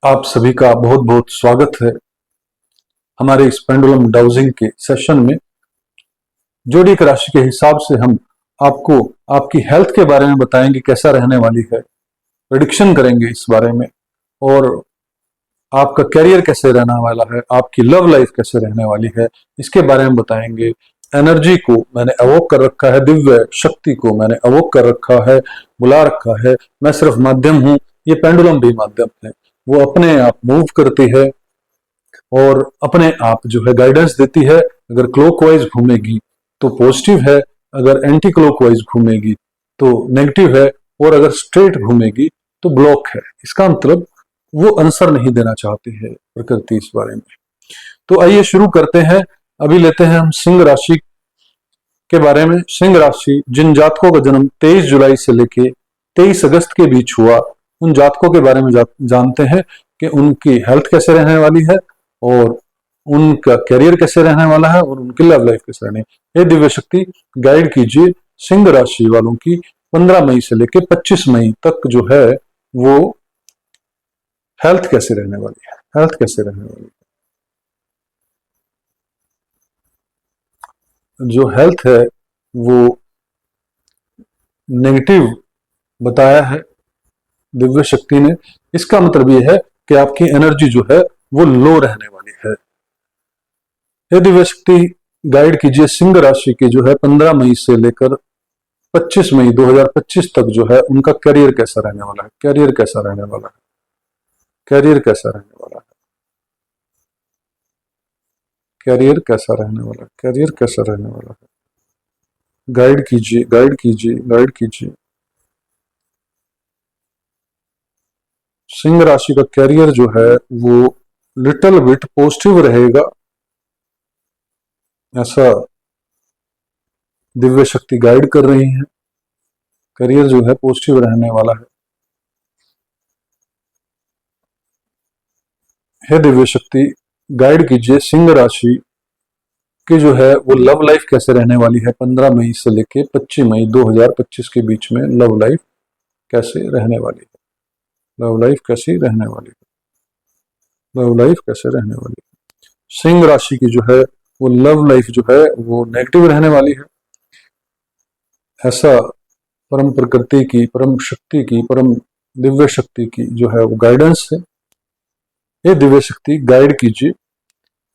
आप सभी का बहुत बहुत स्वागत है हमारे इस पेंडुलम डाउजिंग के सेशन में। जोडिक राशि के हिसाब से हम आपको आपकी हेल्थ के बारे में बताएंगे, कैसा रहने वाली है, प्रेडिक्शन करेंगे इस बारे में, और आपका करियर कैसे रहने वाला है, आपकी लव लाइफ कैसे रहने वाली है, इसके बारे में बताएंगे। एनर्जी को मैंने अवोक कर रखा है, दिव्य शक्ति को मैंने अवोक कर रखा है, बुला रखा है। मैं सिर्फ माध्यम हूं, ये पेंडुलम भी माध्यम है। वो अपने आप मूव करती है और अपने आप जो है गाइडेंस देती है। अगर क्लॉकवाइज घूमेगी तो पॉजिटिव है, अगर एंटी क्लॉकवाइज घूमेगी तो नेगेटिव है, और अगर स्ट्रेट घूमेगी तो ब्लॉक है। इसका मतलब वो आंसर नहीं देना चाहती है प्रकृति इस बारे में। तो आइए शुरू करते हैं। अभी लेते हैं हम सिंह राशि के बारे में। सिंह राशि जिन जातकों का जन्म 23 जुलाई से लेके 23 अगस्त के बीच हुआ, उन जातकों के बारे में जानते हैं कि उनकी हेल्थ कैसे रहने वाली है, और उनका करियर कैसे रहने वाला है, और उनकी लव लाइफ कैसे रहने। ये दिव्य शक्ति गाइड कीजिए सिंह राशि वालों की 15 मई से लेकर 25 मई तक जो है वो हेल्थ कैसे रहने वाली है, हेल्थ कैसे रहने वाली है। जो हेल्थ है वो नेगेटिव बताया है दिव्य शक्ति ने। इसका मतलब ये है कि आपकी एनर्जी जो है वो लो रहने वाली है। ये दिव्य शक्ति गाइड कीजिए सिंह राशि की जो है 15 मई से लेकर 25 मई 2025 तक जो है उनका करियर कैसा रहने वाला है, करियर कैसा रहने वाला है, करियर कैसा रहने वाला है, करियर कैसा रहने वाला है, करियर कैसा रहने वाला है। गाइड कीजिए, गाइड कीजिए, गाइड कीजिए। सिंह राशि का कैरियर जो है वो लिटिल बिट पॉजिटिव रहेगा, ऐसा दिव्य शक्ति गाइड कर रही है। करियर जो है पॉजिटिव रहने वाला है। हे दिव्य शक्ति गाइड कीजिए सिंह राशि की जो है वो लव लाइफ कैसे रहने वाली है 15 मई से लेके 25 मई 2025 के बीच में। लव लाइफ कैसे रहने वाली है, लव लाइफ कैसी रहने वाली है, लव लाइफ कैसे रहने वाली है। सिंह राशि की जो है वो लव लाइफ जो है वो नेगेटिव रहने वाली है, ऐसा परम प्रकृति की, परम शक्ति की, परम दिव्य शक्ति की जो है वो गाइडेंस है। ये दिव्य शक्ति गाइड कीजिए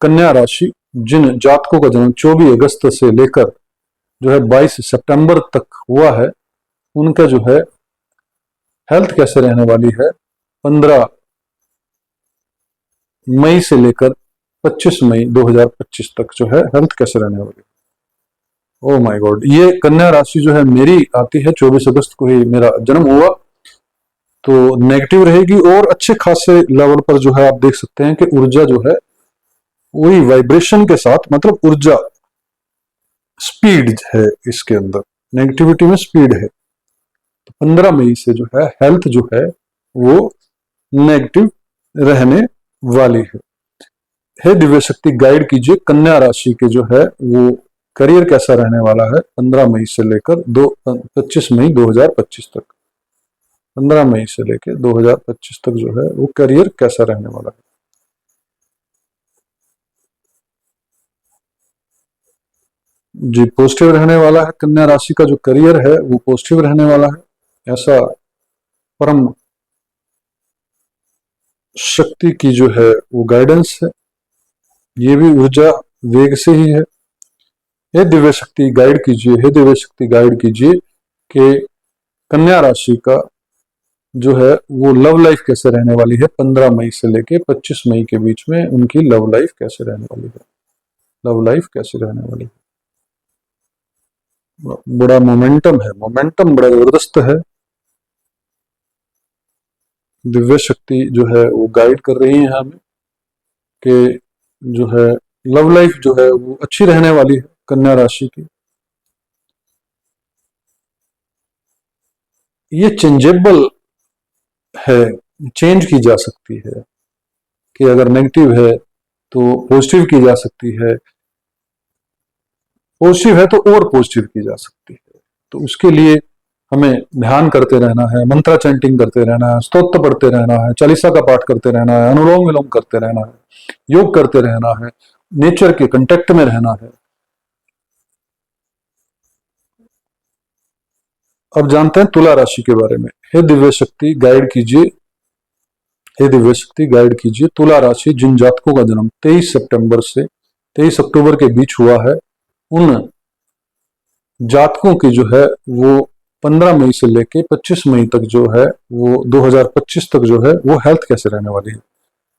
कन्या राशि जिन जातकों का जन्म 24 अगस्त से लेकर जो है 22 सितंबर तक हुआ है, उनका जो है हेल्थ कैसे रहने वाली है 15 मई से लेकर 25 मई 2025 तक जो है हेल्थ कैसे रहने वाली है। ओह माय गॉड, ये कन्या राशि जो है मेरी आती है, 24 अगस्त को ही मेरा जन्म हुआ, तो नेगेटिव रहेगी। और अच्छे खासे लेवल पर जो है आप देख सकते हैं कि ऊर्जा जो है वही वाइब्रेशन के साथ, मतलब ऊर्जा स्पीड है इसके अंदर, नेगेटिविटी में स्पीड है। तो 15 मई से जो है हेल्थ जो है वो नेगेटिव रहने वाली है। हे दिव्य शक्ति गाइड कीजिए कन्या राशि के जो है वो करियर कैसा रहने वाला है 15 मई से लेकर 25 मई 2025 तक। 15 मई से लेकर 2025 तक जो है वो करियर कैसा रहने वाला है। जी, पॉजिटिव रहने वाला है। कन्या राशि का जो करियर है वो पॉजिटिव रहने वाला है, ऐसा परम शक्ति की जो है वो गाइडेंस है। ये भी ऊर्जा वेग से ही है। हे दिव्य शक्ति गाइड कीजिए, हे दिव्य शक्ति गाइड कीजिए कि कन्या राशि का जो है वो लव लाइफ कैसे रहने वाली है 15 मई से लेके 25 मई के बीच में। उनकी लव लाइफ कैसे रहने वाली है, लव लाइफ कैसे रहने वाली है। बड़ा मोमेंटम है, मोमेंटम बड़ा जबरदस्त है। दिव्य शक्ति जो है वो गाइड कर रही है हमें कि जो है लव लाइफ जो है वो अच्छी रहने वाली है कन्या राशि की। ये चेंजेबल है, चेंज की जा सकती है, कि अगर नेगेटिव है तो पॉजिटिव की जा सकती है, पॉजिटिव है तो और पॉजिटिव की जा सकती है। तो उसके लिए हमें ध्यान करते रहना है, मंत्र चैंटिंग करते रहना है, स्तोत्र पढ़ते रहना है, चालीसा का पाठ करते रहना है, अनुलोम विलोम करते रहना है, योग करते रहना है, नेचर के कांटेक्ट में रहना है। अब जानते हैं तुला राशि के बारे में। हे दिव्य शक्ति गाइड कीजिए, हे दिव्य शक्ति गाइड कीजिए, तुला राशि जिन जातकों का जन्म 23 सितंबर से 23 अक्टूबर के बीच हुआ है, उन जातकों की जो है वो 15 मई से लेके 25 मई तक जो है वो 2025 तक जो है वो हेल्थ कैसे रहने वाली है,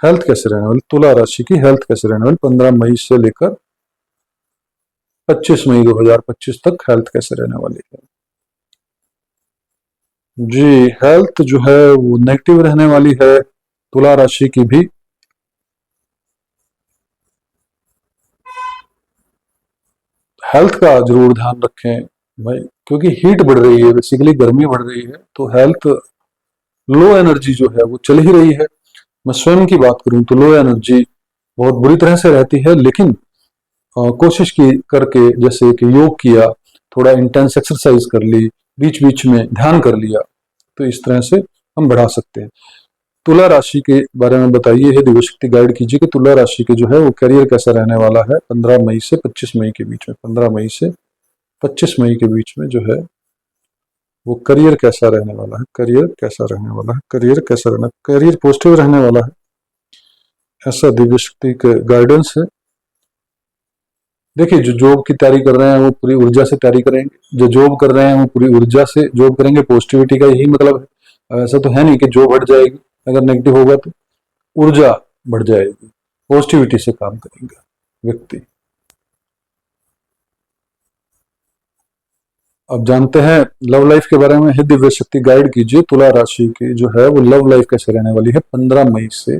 हेल्थ कैसे रहने वाली, तुला राशि की हेल्थ कैसे रहने वाली 15 मई से लेकर 25 मई 2025 तक हेल्थ कैसे रहने वाली है। जी, हेल्थ जो है वो नेगेटिव रहने वाली है तुला राशि की भी। हेल्थ का जरूर ध्यान रखें भाई, क्योंकि हीट बढ़ रही है, बेसिकली गर्मी बढ़ रही है, तो हेल्थ लो एनर्जी जो है वो चल ही रही है। मैं स्वयं की बात करूं तो लो एनर्जी बहुत बुरी तरह से रहती है, लेकिन कोशिश की करके जैसे कि योग किया, थोड़ा इंटेंस एक्सरसाइज कर ली, बीच बीच में ध्यान कर लिया, तो इस तरह से हम बढ़ा सकते हैं। तुला राशि के बारे में बताइए, हे दिव्य शक्ति गाइड कीजिए कि तुला राशि के जो है वो करियर कैसा रहने वाला है 15 मई से 25 मई के बीच में। 15 मई से 25 मई के बीच में जो है वो करियर कैसा रहने वाला है, करियर कैसा रहने वाला है, करियर कैसा रहना, करियर पॉजिटिव रहने वाला है, ऐसा दिव्य शक्ति के गाइडेंस है। देखिए, जो जॉब की तैयारी कर रहे हैं वो पूरी ऊर्जा से तैयारी करेंगे, जो जॉब कर रहे हैं वो पूरी ऊर्जा से जॉब करेंगे, पॉजिटिविटी का यही मतलब है। ऐसा तो है नहीं कि जॉब हट जाएगी, अगर नेगेटिव होगा तो ऊर्जा बढ़ जाएगी, पॉजिटिविटी से काम करेंगे व्यक्ति। अब जानते हैं लव लाइफ के बारे में, हे दिव्य शक्ति गाइड कीजिए तुला राशि की जो है वो लव लाइफ कैसे रहने वाली है 15 मई से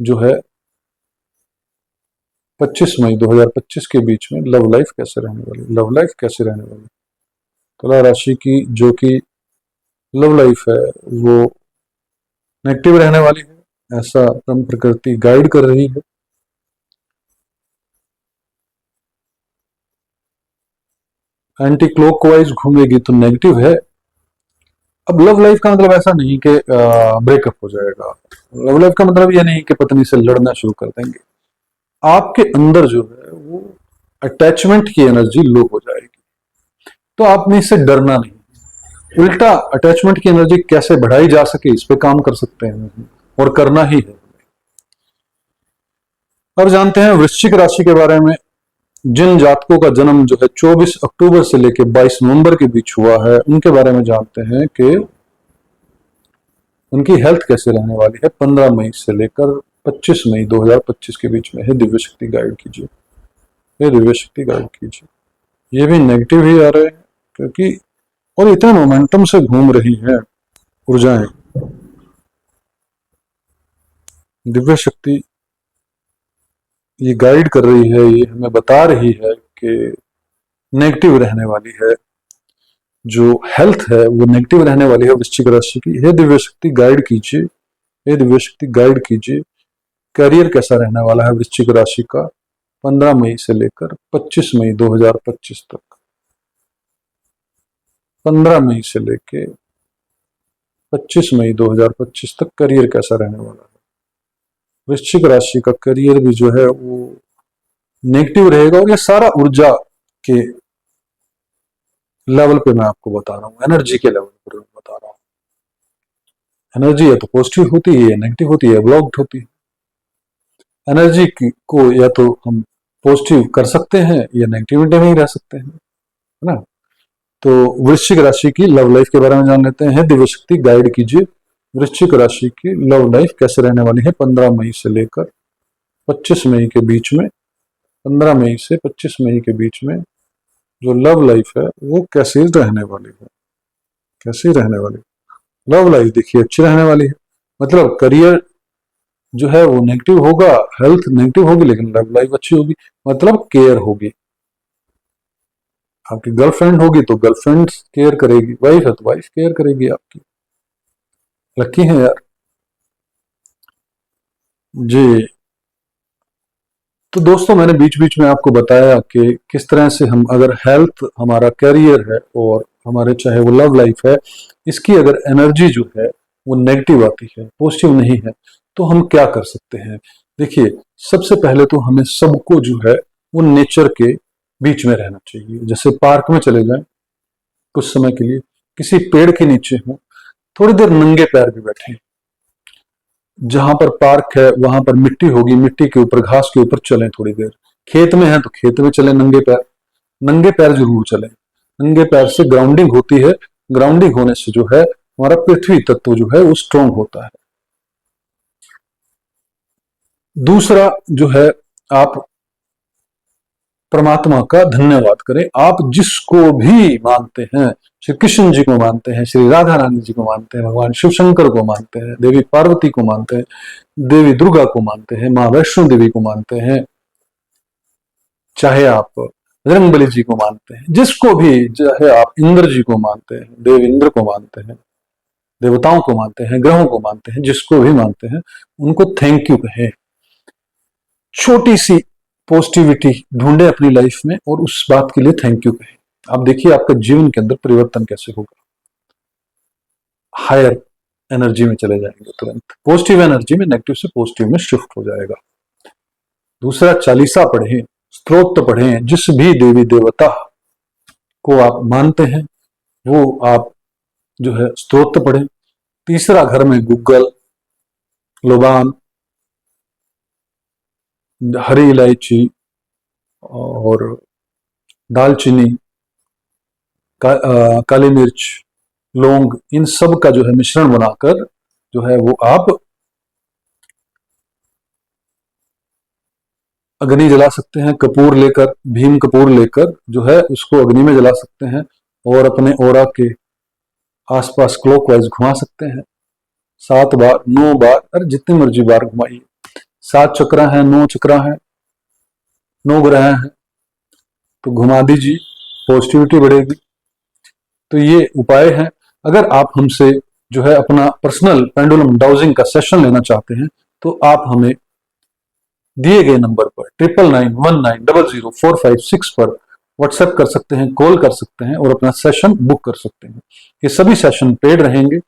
जो है 25 मई 2025 के बीच में। लव लाइफ कैसे रहने वाली, लव लाइफ कैसे रहने वाली तुला राशि की जो कि लव लाइफ है वो नेगेटिव रहने वाली है, ऐसा ब्रह्म प्रकृति गाइड कर रही है। एंटी क्लॉकवाइज घूमेगी तो नेगेटिव है। अब लव लाइफ का मतलब ऐसा नहीं कि ब्रेकअप हो जाएगा, लव लाइफ का मतलब यह नहीं कि पत्नी से लड़ना शुरू कर देंगे। आपके अंदर जो है वो अटैचमेंट की एनर्जी लो हो जाएगी, तो आपने इससे डरना नहीं, उल्टा अटैचमेंट की एनर्जी कैसे बढ़ाई जा सके इस पे काम कर सकते हैं और करना ही है। अब जानते हैं वृश्चिक राशि के बारे में। जिन जातकों का जन्म जो है 24 अक्टूबर से लेकर 22 नवंबर के बीच हुआ है, उनके बारे में जानते हैं कि उनकी हेल्थ कैसे रहने वाली है 15 मई से लेकर 25 मई 2025 के बीच में। हे दिव्य शक्ति गाइड कीजिए, हे दिव्य शक्ति गाइड कीजिए। ये भी नेगेटिव ही आ रहे हैं क्योंकि और इतने मोमेंटम से घूम रही है ऊर्जाएं। दिव्य शक्ति ये गाइड कर रही है, ये हमें बता रही है कि नेगेटिव रहने वाली है, जो हेल्थ है वो नेगेटिव रहने वाली है वृश्चिक राशि की। हे दिव्य शक्ति गाइड कीजिए, हे दिव्य शक्ति गाइड कीजिए, करियर कैसा रहने वाला है वृश्चिक राशि का 15 मई से लेकर 25 मई 2025 तक। 15 मई से लेकर 25 मई 2025 तक करियर कैसा रहने वाला है वृश्चिक राशि का। करियर भी जो है वो नेगेटिव रहेगा, और ये सारा ऊर्जा के लेवल पे मैं आपको बता रहा हूँ, एनर्जी के लेवल पर बता रहा हूँ। एनर्जी या तो पॉजिटिव होती है या नेगेटिव होती है, ब्लॉक्ड होती है। एनर्जी को या तो हम पॉजिटिव कर सकते हैं या नेगेटिविटी में ही रह सकते हैं, है ना। तो वृश्चिक राशि की लव लाइफ के बारे में जान लेते हैं। दिव्य शक्ति गाइड कीजिए, वृश्चिक राशि की लव लाइफ कैसे रहने वाली है 15 मई से लेकर 25 मई के बीच में। 15 मई से 25 मई के बीच में जो लव लाइफ है वो कैसी रहने वाली है, कैसी रहने वाली। लव लाइफ देखिए अच्छी रहने वाली है, मतलब करियर जो है वो नेगेटिव होगा, हेल्थ नेगेटिव होगी, लेकिन लव लाइफ अच्छी होगी, मतलब केयर होगी। आपकी गर्लफ्रेंड होगी तो गर्लफ्रेंड केयर करेगी, वाइफ है तो वाइफ केयर करेगी आपकी। लकी है यार जी। तो दोस्तों, मैंने बीच बीच में आपको बताया कि किस तरह से हम, अगर हेल्थ हमारा कैरियर है और हमारे चाहे वो लव लाइफ है, इसकी अगर एनर्जी जो है वो नेगेटिव आती है, पॉजिटिव नहीं है, तो हम क्या कर सकते हैं? देखिए, सबसे पहले तो हमें सबको जो है वो नेचर के बीच में रहना चाहिए। जैसे पार्क में चले जाएं कुछ समय के लिए, किसी पेड़ के नीचे हो, थोड़ी देर नंगे पैर भी बैठे। जहां पर पार्क है वहां पर मिट्टी होगी, मिट्टी के ऊपर, घास के ऊपर चलें थोड़ी देर। खेत में है तो खेत में चलें नंगे पैर, नंगे पैर जरूर चलें। नंगे पैर से ग्राउंडिंग होती है, ग्राउंडिंग होने से जो है हमारा पृथ्वी तत्व जो है वो स्ट्रांग होता है। दूसरा जो है, आप परमात्मा का धन्यवाद करें। आप जिसको भी मानते हैं, श्री कृष्ण जी को मानते हैं, श्री राधा रानी जी को मानते हैं, भगवान शिव शंकर को मानते हैं, देवी पार्वती को मानते हैं, देवी दुर्गा को मानते हैं, माँ वैष्णो देवी को मानते हैं, चाहे आप बजरंगबली जी को मानते हैं, जिसको भी, चाहे आप इंद्र जी को मानते हैं, देव इंद्र को मानते हैं, देवताओं को मानते हैं, ग्रहों को मानते हैं, जिसको भी मानते हैं, उनको थैंक यू कहें। छोटी सी पॉजिटिविटी ढूंढे अपनी लाइफ में और उस बात के लिए थैंक यू कहें। आप देखिए आपका जीवन के अंदर परिवर्तन कैसे होगा। हायर एनर्जी में चले जाएंगे तुरंत, पॉजिटिव एनर्जी में, नेगेटिव से पॉजिटिव में शिफ्ट हो जाएगा। दूसरा, चालीसा पढ़ें, स्तोत्र पढ़ें, जिस भी देवी देवता को आप मानते हैं वो आप जो है स्तोत्र पढ़ें। तीसरा, घर में गूगल, लोबान, हरी इलायची और दालचीनी, काली मिर्च, लौंग, इन सब का जो है मिश्रण बनाकर जो है वो आप अग्नि जला सकते हैं। कपूर लेकर, भीम कपूर लेकर जो है उसको अग्नि में जला सकते हैं और अपने ओरा के आसपास क्लॉकवाइज घुमा सकते हैं 7 बार, 9 बार, अरे जितनी मर्जी बार घुमाइए। 7 चक्रा है, 9 चक्रा है, 9 ग्रह हैं, तो घुमा दीजिए, पॉजिटिविटी बढ़ेगी। तो ये उपाय है। अगर आप हमसे जो है अपना पर्सनल पेंडुलम डाउजिंग का सेशन लेना चाहते हैं तो आप हमें दिए गए नंबर पर 9919000456 पर व्हाट्सएप कर सकते हैं, कॉल कर सकते हैं और अपना सेशन बुक कर सकते हैं। ये सभी सेशन पेड रहेंगे।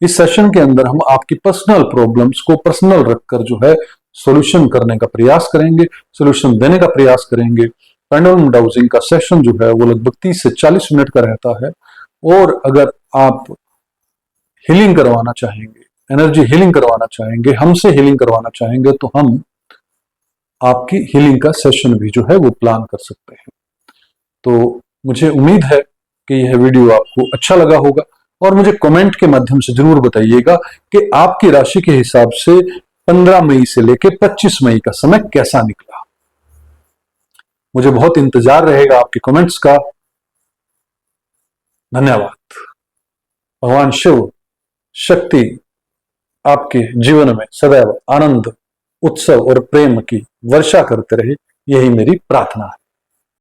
इस सेशन के अंदर हम आपकी पर्सनल प्रॉब्लम्स को पर्सनल रखकर जो है सॉल्यूशन करने का प्रयास करेंगे, सॉल्यूशन देने का प्रयास करेंगे। पेंडुलम डाउजिंग का सेशन जो है वो लगभग 30 से 40 मिनट का रहता है। और अगर आप हीलिंग करवाना चाहेंगे, एनर्जी हीलिंग करवाना चाहेंगे, हमसे हीलिंग करवाना चाहेंगे, तो हम आपकी हीलिंग का सेशन भी जो है वो प्लान कर सकते हैं। तो मुझे उम्मीद है कि यह वीडियो आपको अच्छा लगा होगा और मुझे कमेंट के माध्यम से जरूर बताइएगा कि आपकी राशि के हिसाब से 15 मई से लेकर 25 मई का समय कैसा निकला। मुझे बहुत इंतजार रहेगा आपके कमेंट्स का। धन्यवाद। भगवान शिव शक्ति आपके जीवन में सदैव आनंद, उत्सव और प्रेम की वर्षा करते रहे, यही मेरी प्रार्थना है।